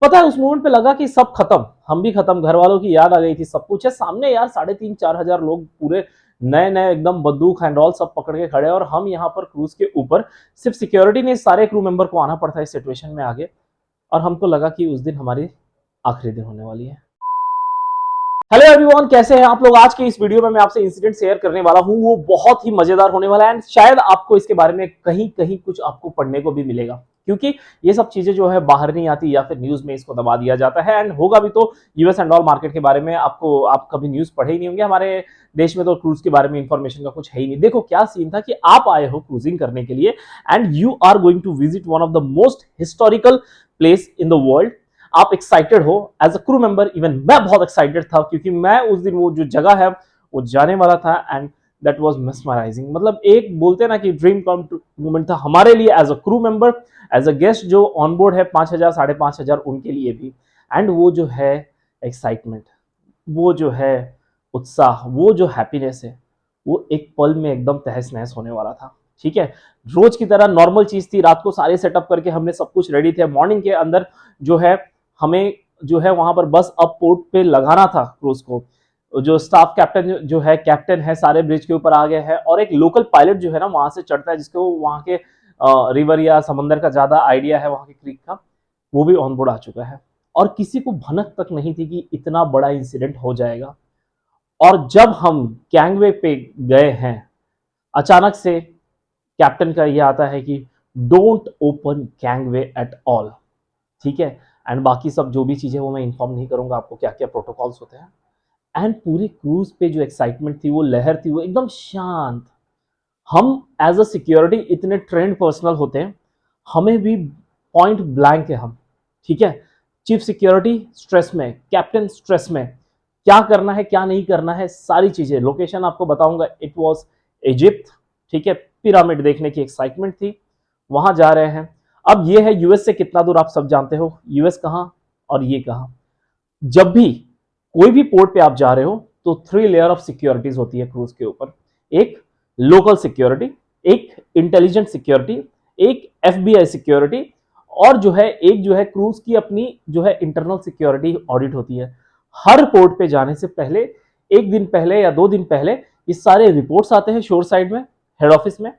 पता है उस मोमेंट पे लगा कि सब खत्म, हम भी खत्म, घर वालों की याद आ गई थी, सब कुछ है सामने यार, 3,500-4,000 लोग पूरे नए नए एकदम बंदूक हैंड ऑल सब पकड़ के खड़े हैं, और हम यहाँ पर क्रूज के ऊपर सिर्फ सिक्योरिटी नहीं, सारे क्रू मेंबर को आना पड़ता है इस सिचुएशन में आगे। और हमको लगा कि उस दिन हमारी आखिरी दिन होने वाली है। हेलो एवरीवन, कैसे हैं आप लोग। आज के इस वीडियो में मैं आपसे इंसिडेंट शेयर करने वाला हूं, वो बहुत ही मजेदार होने वाला है एंड शायद आपको इसके बारे में कहीं कहीं कुछ आपको पढ़ने को भी मिलेगा, क्योंकि ये सब चीजें जो है बाहर नहीं आती या फिर न्यूज में इसको दबा दिया जाता है, एंड होगा भी तो यूएस एंड ऑल मार्केट के बारे में आपको, आप कभी न्यूज पढ़े ही नहीं होंगे। हमारे देश में तो क्रूज के बारे में इंफॉर्मेशन का कुछ है ही नहीं। देखो क्या सीन था कि आप आए हो क्रूजिंग करने के लिए and you are going to visit one of the most historical place in the world. आप एक्साइटेड हो as a crew member, even मैं बहुत एक्साइटेड था, क्योंकि मैं उस दिन वो जो जगह है वो जाने वाला था एंड दैट वाज मेस्मराइजिंग। मतलब एक बोलते हैं ना कि ड्रीम कम ट्रू मोमेंट था हमारे लिए as a crew member, as a guest जो ऑन बोर्ड है 5,000 5,500 उनके लिए भी। एंड वो जो है एक्साइटमेंट, वो जो है उत्साह, वो जो हैप्पीनेस है, वो एक पल में एकदम तहस नहस होने वाला था। ठीक है, रोज की तरह नॉर्मल चीज थी, रात को सारे सेटअप करके हमने सब कुछ रेडी थे, मॉर्निंग के अंदर जो है हमें जो है वहां पर बस अब पोर्ट पे लगाना था क्रूज को। जो स्टाफ कैप्टन जो है, कैप्टन है, सारे ब्रिज के ऊपर आ गए हैं, और एक लोकल पायलट जो है ना वहां से चढ़ता है, जिसको वहां के रिवर या समंदर का ज्यादा आइडिया है, वहां के क्रीक का, वो भी ऑन बोर्ड आ चुका है। और किसी को भनक तक नहीं थी कि इतना बड़ा इंसिडेंट हो जाएगा। और जब हम गैंगवे पे गए हैं, अचानक से कैप्टन का ये आता है कि don't open gangway at all. ठीक है, एंड बाकी सब जो भी चीजें वो मैं इन्फॉर्म नहीं करूंगा आपको क्या क्या प्रोटोकॉल्स होते हैं। एंड पूरी क्रूज पे जो एक्साइटमेंट थी, वो लहर थी, वो एकदम शांत। हम एज अ सिक्योरिटी इतने ट्रेंड पर्सनल होते हैं, हमें भी पॉइंट ब्लैंक है हम। ठीक है, चीफ सिक्योरिटी स्ट्रेस में, कैप्टन स्ट्रेस में, क्या करना है क्या नहीं करना है, सारी चीजें, लोकेशन आपको बताऊंगा। It was Egypt. ठीक है, पिरामिड देखने की एक्साइटमेंट थी, वहां जा रहे हैं। अब ये है यूएस से कितना दूर आप सब जानते हो, यूएस कहां और ये कहां। जब भी कोई भी पोर्ट पे आप जा रहे हो तो 3 लेयर ऑफ सिक्योरिटीज होती है क्रूज के ऊपर। एक लोकल सिक्योरिटी, एक इंटेलिजेंट सिक्योरिटी, एक एफबीआई सिक्योरिटी, और जो है एक जो है क्रूज की अपनी जो है इंटरनल सिक्योरिटी ऑडिट होती है। हर पोर्ट पे जाने से पहले, एक दिन पहले या 2 दिन पहले, ये सारे रिपोर्ट्स आते हैं शोर साइड में, हेड ऑफिस में।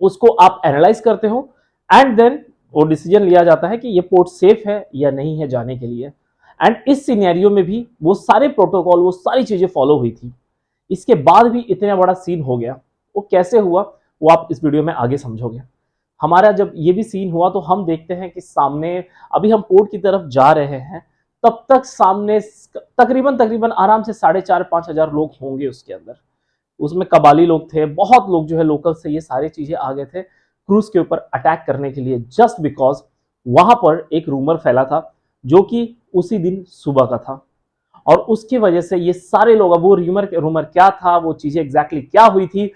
उसको आप एनालाइज करते हो एंड देन वो डिसीजन लिया जाता है कि ये पोर्ट सेफ है या नहीं है जाने के लिए। एंड इस सिनेरियो में भी वो सारे प्रोटोकॉल, वो सारी चीजें फॉलो हुई थी। इसके बाद भी इतना बड़ा सीन हो गया, वो कैसे हुआ वो आप इस वीडियो में आगे समझोगे। हमारा जब ये भी सीन हुआ तो हम देखते हैं कि सामने, अभी हम पोर्ट की तरफ जा रहे हैं, तब तक सामने तकरीबन तकरीबन आराम से 4,500-5,000 लोग होंगे उसके अंदर। उसमें कबाली लोग थे, बहुत लोग जो है लोकल से, ये सारी चीजें आ गए थे क्रूज के ऊपर अटैक करने के लिए, जस्ट बिकॉज वहां पर एक रूमर फैला था जो कि उसी दिन सुबह का था। और उसकी वजह से ये सारे लोग, अब वो रूमर रूमर क्या था, वो चीजें एग्जैक्टली क्या हुई थी,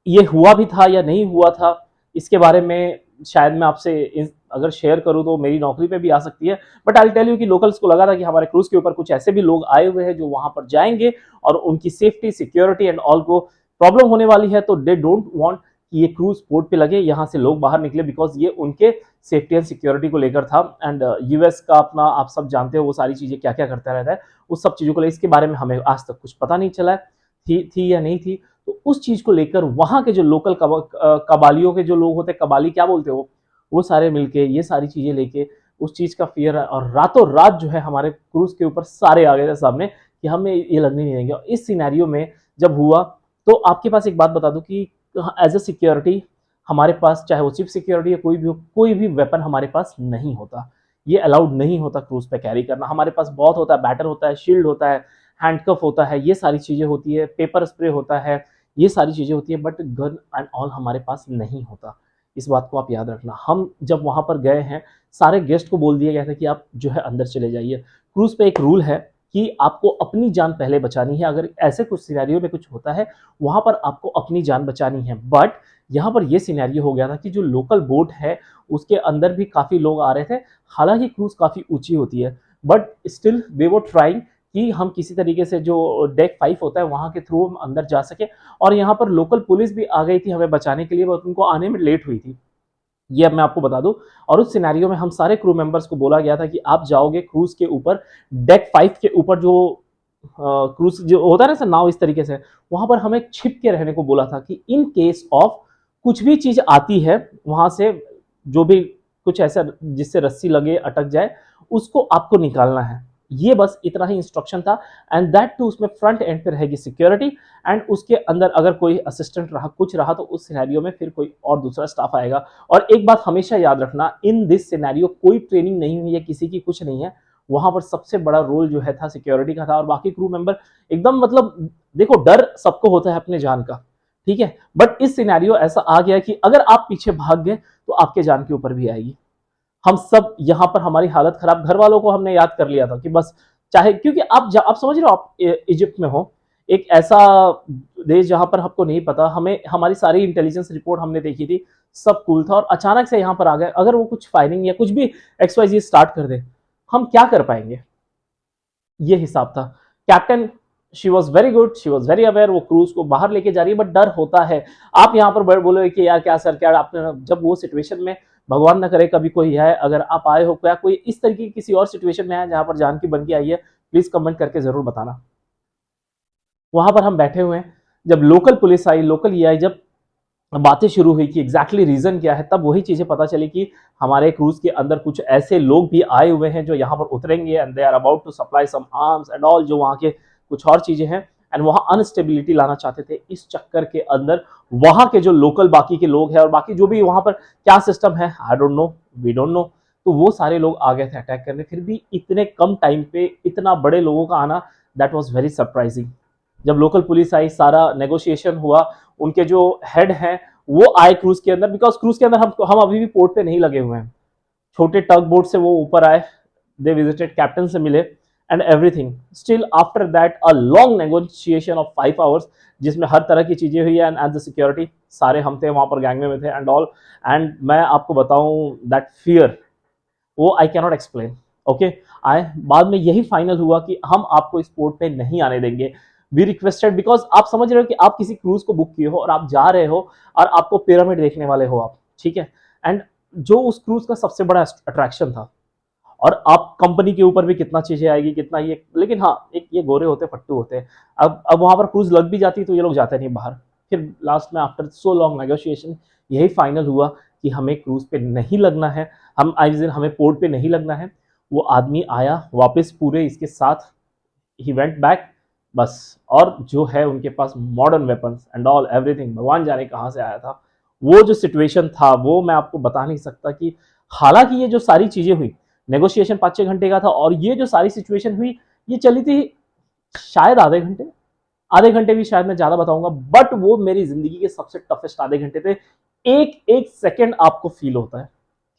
ये हुआ भी था या नहीं हुआ था, इसके बारे में शायद मैं आपसे अगर शेयर करूं तो मेरी नौकरी पे भी आ सकती है। बट आई टेल यू कि लोकल्स को लगा था कि हमारे क्रूज के ऊपर कुछ ऐसे भी लोग आए हुए हैं जो वहां पर जाएंगे और उनकी सेफ्टी, सिक्योरिटी एंड ऑल को प्रॉब्लम होने वाली है, तो दे डोंट वांट कि ये क्रूज पोर्ट पे लगे, यहाँ से लोग बाहर निकले, बिकॉज ये उनके सेफ्टी एंड सिक्योरिटी को लेकर था। एंड यूएस का अपना आप सब जानते हो वो सारी चीजें क्या क्या करता रहता है, उस सब चीजों को लेकर इसके बारे में हमें आज तक कुछ पता नहीं चला है थी या नहीं थी। तो उस चीज को लेकर वहां के जो लोकल कबालियों के जो लोग होते हैं, कबाली क्या बोलते हो, वो सारे मिलके ये सारी चीजें लेके उस चीज का फियर है, और रातों रात जो है हमारे क्रूज के ऊपर सारे आ गए थे सामने कि हमें ये लगने नहीं देंगे। इस सिनेरियो में जब हुआ, तो आपके पास एक बात बता दूं कि एज ए सिक्योरिटी हमारे पास, चाहे वो चीफ सिक्योरिटी या कोई भी हो, कोई भी वेपन हमारे पास नहीं होता। ये अलाउड नहीं होता क्रूज पे कैरी करना। हमारे पास बहुत होता है, बैटर होता है, शील्ड होता है, हैंडकफ होता है, ये सारी चीजें होती है, पेपर स्प्रे होता है, ये सारी चीजें होती है, बट गन एंड ऑल हमारे पास नहीं होता। इस बात को आप याद रखना। हम जब वहां पर गए हैं, सारे गेस्ट को बोल दिया गया था कि आप जो है अंदर चले जाइए। क्रूज पे एक रूल है कि आपको अपनी जान पहले बचानी है। अगर ऐसे कुछ सिनेरियो में कुछ होता है, वहां पर आपको अपनी जान बचानी है। बट यहाँ पर यह सिनेरियो हो गया था कि जो लोकल बोट है उसके अंदर भी काफी लोग आ रहे थे। हालांकि क्रूज काफी ऊंची होती है, but still they were trying कि हम किसी तरीके से जो डेक 5 होता है वहां के थ्रू हम अंदर जा सके। और यहाँ पर लोकल पुलिस भी आ गई थी हमें बचाने के लिए, बट उनको आने में लेट हुई थी। ये अब मैं आपको बता दूं। और उस सिनेरियो में हम सारे क्रू मेंबर्स को बोला गया था कि आप जाओगे क्रूज के ऊपर, डेक 5 के ऊपर जो क्रूज जो होता है ना सर नाव इस तरीके से, वहां पर हमें छिप के रहने को बोला था कि इन केस ऑफ कुछ भी चीज आती है वहां से, जो भी कुछ ऐसा जिससे रस्सी लगे अटक जाए, उसको आपको निकालना है। ये बस इतना ही इंस्ट्रक्शन था। एंड दैट टू उसमें फ्रंट एंड पे रहेगी सिक्योरिटी, एंड उसके अंदर अगर कोई असिस्टेंट रहा कुछ रहा तो उस सिनेरियो में फिर कोई और दूसरा स्टाफ आएगा। और एक बात हमेशा याद रखना, इन दिस सिनेरियो कोई ट्रेनिंग नहीं हुई है किसी की, कुछ नहीं है। वहां पर सबसे बड़ा रोल जो है था सिक्योरिटी का था, और बाकी क्रू मेंबर एकदम मतलब देखो डर सबको होता है अपने जान का, ठीक है, बट इस सिनेरियो ऐसा आ गया कि अगर आप पीछे भाग गए तो आपके जान के ऊपर भी आएगी। हम सब यहाँ पर हमारी हालत खराब, घर वालों को हमने याद कर लिया था कि बस चाहे, क्योंकि आप समझ रहे हो, आप इजिप्ट में हो, एक ऐसा देश जहां पर आपको नहीं पता, हमें हमारी सारी इंटेलिजेंस रिपोर्ट हमने देखी थी, सब कूल था, और अचानक से यहाँ पर आ गए, अगर वो कुछ फायरिंग या कुछ भी XYZ स्टार्ट कर दे, हम क्या कर पाएंगे। ये हिसाब था। Captain she was very good, she was very aware, वो क्रूज को बाहर लेके जा रही है, बट डर होता है। आप यहाँ पर बोले कि यार क्या सर क्या आपने, जब वो सिचुएशन में भगवान ना करे कभी कोई है, अगर आप आए हो क्या कोई इस तरीके की किसी और सिचुएशन में है जहां पर जान की बन के आई है, प्लीज कमेंट करके जरूर बताना। वहां पर हम बैठे हुए हैं, जब लोकल पुलिस आई, लोकल ये आई, जब बातें शुरू हुई कि एग्जैक्टली रीजन क्या है, तब वही चीजें पता चली कि हमारे क्रूज के अंदर कुछ ऐसे लोग भी आए हुए हैं जो यहाँ पर उतरेंगे, and they are about to supply some arms and all, जो वहाँ के कुछ और चीजें हैं, एंड वहाँ अनस्टेबिलिटी लाना चाहते थे। इस चक्कर के अंदर वहाँ के जो लोकल बाकी के लोग हैं और बाकी जो भी वहाँ पर क्या सिस्टम है, I don't know, we don't know, तो वो सारे लोग आ गए थे अटैक करने। फिर भी इतने कम टाइम पे इतना बड़े लोगों का आना, दैट वॉज वेरी सरप्राइजिंग। जब लोकल पुलिस आई, सारा नेगोशिएशन हुआ, उनके जो हेड हैं वो आए क्रूज के अंदर, बिकॉज क्रूज के अंदर हम अभी भी पोर्ट पे नहीं लगे हुए हैं, छोटे टग बोट से वो ऊपर आए, दे विजिटेड कैप्टन से मिले and everything. Still after that a long negotiation of 5 hours, जिसमें हर तरह की चीजें हुई, एंड एट द सिक्योरिटी सारे हम थे वहां पर, गैंग में थे एंड ऑल। एंड मैं आपको बताऊं दैट फियर, वो आई कैनॉट एक्सप्लेन। ओके, आई बाद में यही फाइनल हुआ कि हम आपको इस पोर्ट पे नहीं आने देंगे। वी रिक्वेस्टेड, बिकॉज आप समझ रहे हो कि आप किसी क्रूज को बुक किए हो और आप जा रहे हो और आपको पिरामिड देखने वाले हो आप, ठीक है, एंड जो उस क्रूज का सबसे बड़ा अट्रैक्शन था, और आप कंपनी के ऊपर भी कितना चीजें आएगी कितना ये, लेकिन हाँ एक ये गोरे होते फट्टू होते हैं। अब वहां पर क्रूज लग भी जाती तो ये लोग जाते नहीं बाहर। फिर लास्ट में आफ्टर सो लॉन्ग नेगोशिएशन यही फाइनल हुआ कि हमें क्रूज पे नहीं लगना है, हम हमें पोर्ट पे नहीं लगना है। वो आदमी आया वापस पूरे इसके साथ, ही वेंट बैक, बस। और जो है उनके पास modern weapons and all everything, भगवान जाने कहाँ से आया था। वो जो सिचुएशन था वो मैं आपको बता नहीं सकता कि, हालांकि ये जो सारी चीजें हुई, नेगोशिएशन 5-6 घंटे का था, और ये जो सारी सिचुएशन हुई ये चली थी शायद आधे घंटे, आधे घंटे भी शायद मैं ज्यादा बताऊंगा, बट वो मेरी जिंदगी के सबसे टफेस्ट आधे घंटे थे। एक एक सेकंड आपको फील होता है,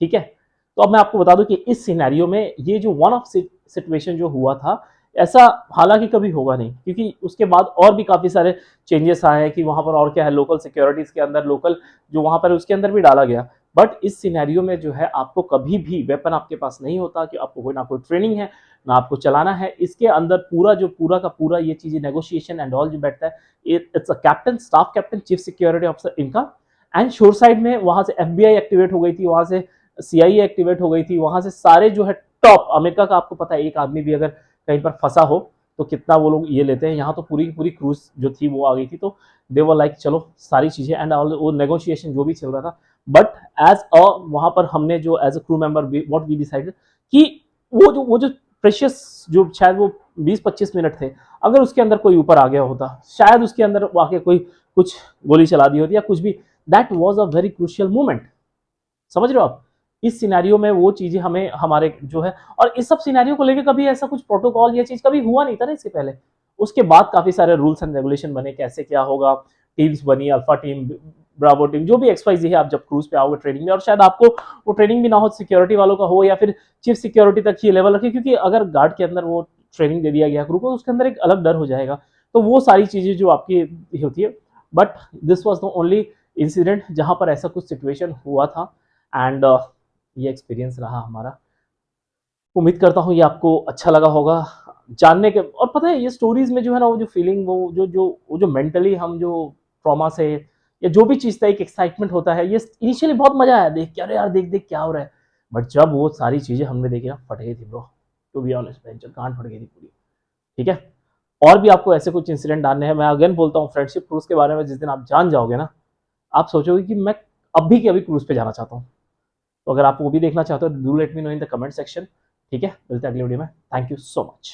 ठीक है। तो अब मैं आपको बता दूं कि इस सिनेरियो में ये जो वन ऑफ सिचुएशन जो हुआ था, ऐसा हालांकि कभी होगा नहीं, क्योंकि उसके बाद और भी काफी सारे चेंजेस आए हैं कि वहां पर और क्या है, लोकल सिक्योरिटीज के अंदर लोकल जो वहां पर उसके अंदर भी डाला गया। बट इस सिनेरियो में जो है आपको कभी भी वेपन आपके पास नहीं होता, कि आपको कोई ना कोई ट्रेनिंग है ना आपको चलाना है। इसके अंदर पूरा जो पूरा का पूरा ये चीजें नेगोशिएशन एंड ऑल जो बैठता है, it's a captain, staff captain, chief security officer इनका। एंड शोर साइड में वहां से FBI एक्टिवेट हो गई थी, वहां से CIA एक्टिवेट हो गई थी, वहां से सारे जो है टॉप अमेरिका का, आपको पता है एक आदमी भी अगर कहीं पर फंसा हो तो कितना वो लोग ये लेते हैं। यहाँ तो पूरी पूरी क्रूज जो थी वो आ गई थी, तो दे वर लाइक चलो सारी चीजें एंड वो नेगोशिएशन जो भी चल रहा था। बट एज अ वहां पर हमने जो as a crew member what we decided कि वो जो प्रेशियस जो शायद वो 20-25 मिनट थे, अगर उसके अंदर कोई ऊपर आ गया होता, शायद उसके अंदर वाकई कोई कुछ गोली चला दी होती या कुछ भी, that was a very crucial moment. समझ रहे हो आप, इस सिनेरियो में वो चीजें हमें हमारे जो है, और इस सब सिनेरियो को लेकर कभी ऐसा कुछ प्रोटोकॉल या चीज कभी हुआ नहीं था ना इसके पहले। उसके बाद काफी सारे रूल्स एंड रेगुलेशन बने, कैसे क्या होगा, टीम्स बनी, अल्फा टीम, ब्रावो टीम, जो भी XYZ है। आप जब क्रूज पे आओगे ट्रेनिंग में, और शायद आपको वो ट्रेनिंग भी ना हो, सिक्योरिटी वालों का हो या फिर चीफ सिक्योरिटी तक ही लेवल रखे, क्योंकि अगर गार्ड के अंदर वो ट्रेनिंग दे दिया गया क्रू को, उसके अंदर एक अलग डर हो जाएगा। तो वो सारी चीजें जो आपकी होती है, but this was the only incident जहां पर ऐसा कुछ सिचुएशन हुआ था। एंड ये एक्सपीरियंस रहा हमारा। उम्मीद करता हूँ ये आपको अच्छा लगा होगा जानने के। और पता है ये स्टोरीज में जो है ना, वो जो फीलिंग, वो जो मेंटली हम जो ट्रॉमा से या जो भी चीज़ था, एक एक्साइटमेंट होता है। ये इनिशियली बहुत मजा आया देख के, अरे यार देख देख क्या हो रहा है, बट जब वो सारी चीजें हमने देखी ना, फट गई थी ब्रो, टू बी ऑनेस्ट, गांड फट गई थी पूरी। ठीक है, और भी आपको ऐसे कुछ इंसिडेंट डालने हैं। मैं अगेन बोलता हूँ, फ्रेंडशिप क्रूज के बारे में जिस दिन आप जान जाओगे ना, आप सोचोगे कि मैं अभी के अभी क्रूज पे जाना चाहता हूँ। तो अगर आप वो भी देखना चाहते हो, do let me know in the comment section. ठीक है, मिलते हैं अगले वीडियो में। Thank you so much.